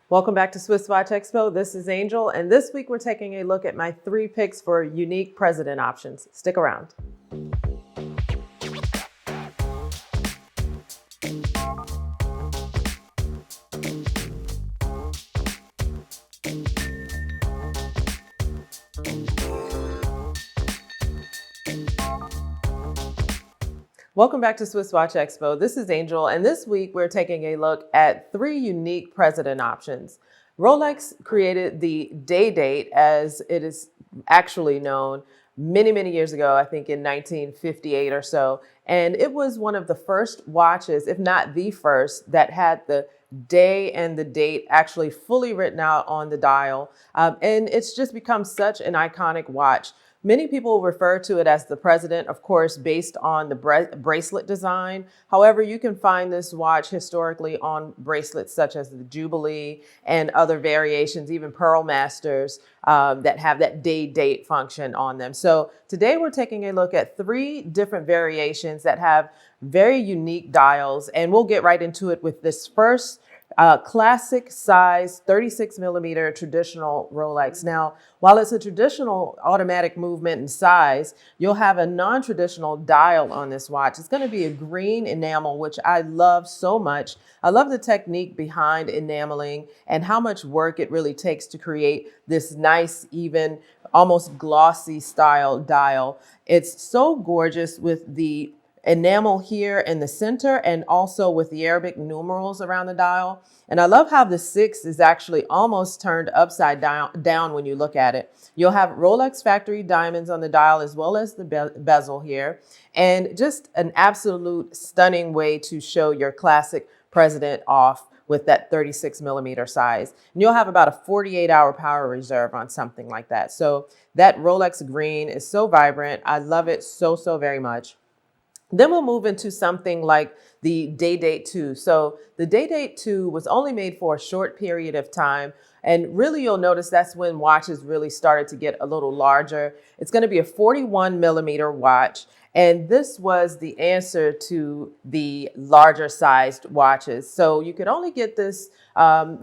Welcome back to Swiss Watch Expo. This is Angel, and this week we're taking a look at my 3 picks for unique president options. Stick around. Welcome back to Swiss Watch Expo. This is Angel, and this week we're taking a look at 3 unique president options. Rolex created the Day-Date, as it is actually known, many years ago, I think in 1958 or so. And it was one of the first watches, if not the first, that had the day and the date actually fully written out on the dial. And it's just become such an iconic watch. Many people refer to it as the President, of course, based on the bracelet design. However, you can find this watch historically on bracelets such as the Jubilee and other variations, even Pearl Masters, that have that day-date function on them. So today we're taking a look at 3 different variations that have very unique dials, and we'll get right into it with this first classic size 36 millimeter traditional Rolex. Now, while it's a traditional automatic movement and size, you'll have a non-traditional dial on this watch. It's going to be a green enamel, which I love so much. I love the technique behind enameling and how much work it really takes to create this nice, even, almost glossy style dial. It's so gorgeous with the enamel here in the center and also with the Arabic numerals around the dial. And I love how the 6 is actually almost turned upside down when you look at it. You'll have Rolex factory diamonds on the dial as well as the bezel here. And just an absolute stunning way to show your classic president off with that 36 millimeter size. And you'll have about a 48-hour power reserve on something like that. So that Rolex green is so vibrant. I love it so very much. Then we'll move into something like the Day-Date 2. So the Day-Date 2 was only made for a short period of time. And really, you'll notice that's when watches really started to get a little larger. It's going to be a 41 millimeter watch. And this was the answer to the larger sized watches. So you could only get this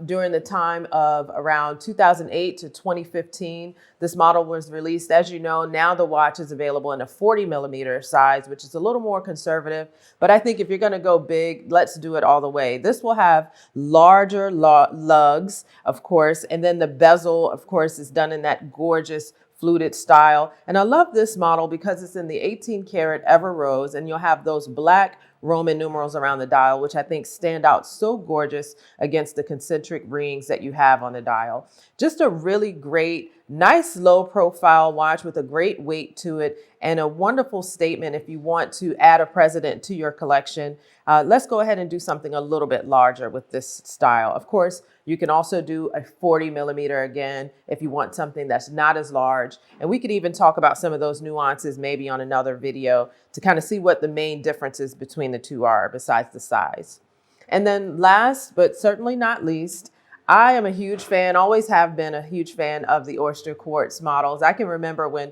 during the time of around 2008 to 2015. This model was released. As you know, now the watch is available in a 40 millimeter size, which is a little more conservative. But I think if you're going to go big, let's do it all the way. This will have larger lugs, of course, and then the bezel, of course, is done in that gorgeous fluted style. And I love this model because it's in the 18 karat Everose, and you'll have those black Roman numerals around the dial, which I think stand out so gorgeous against the concentric rings that you have on the dial. Just a really great, nice low profile watch with a great weight to it and a wonderful statement if you want to add a president to your collection. Let's go ahead and do something a little bit larger with this style. Of course, you can also do a 40 millimeter again if you want something that's not as large. And we could even talk about some of those nuances maybe on another video to kind of see what the main differences between the two are besides the size. And then last, but certainly not least, I am a huge fan, always have been a huge fan of the Oysterquartz models. I can remember when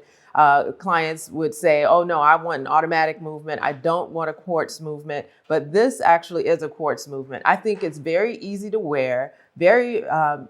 clients would say, oh no, I want an automatic movement. I don't want a quartz movement, but this actually is a quartz movement. I think it's very easy to wear, very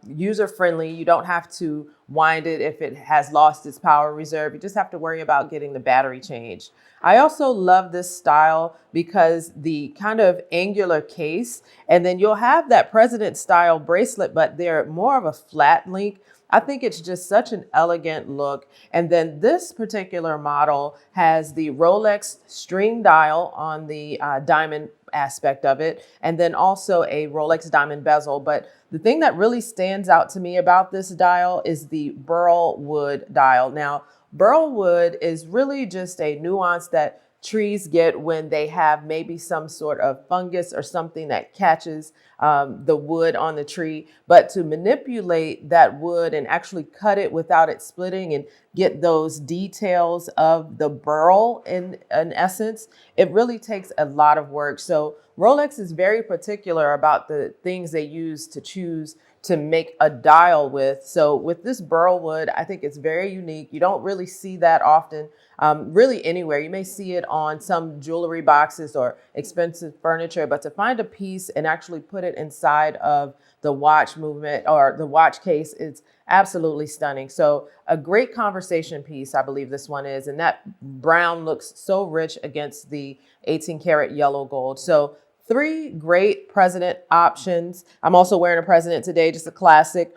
user-friendly. You don't have to wind it if it has lost its power reserve. You just have to worry about getting the battery changed. I also love this style because the kind of angular case, and then you'll have that president style bracelet, but they're more of a flat link. I think it's just such an elegant look. And then this particular model has the Rolex string dial on the diamond aspect of it, and then also a Rolex diamond bezel. But the thing that really stands out to me about this dial is the burlwood dial. Now, burlwood is really just a nuance that trees get when they have maybe some sort of fungus or something that catches the wood on the tree. But to manipulate that wood and actually cut it without it splitting and get those details of the burl in essence, it really takes a lot of work. So Rolex is very particular about the things they use to choose to make a dial with. So with this burlwood, I think it's very unique. You don't really see that often, really anywhere. You may see it on some jewelry boxes or expensive furniture, but to find a piece and actually put it incorporated inside of the watch movement or the watch case is absolutely stunning. So a great conversation piece, I believe this one is, and that brown looks so rich against the 18 karat yellow gold. So 3 great president options. I'm also wearing a president today, just a classic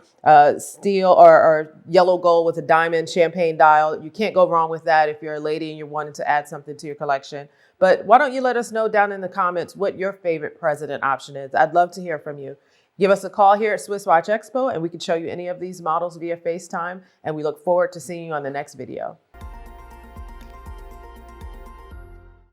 steel or yellow gold with a diamond champagne dial. You can't go wrong with that if you're a lady and you're wanting to add something to your collection. But why don't you let us know down in the comments what your favorite president option is? I'd love to hear from you. Give us a call here at Swiss Watch Expo and we can show you any of these models via FaceTime. And we look forward to seeing you on the next video.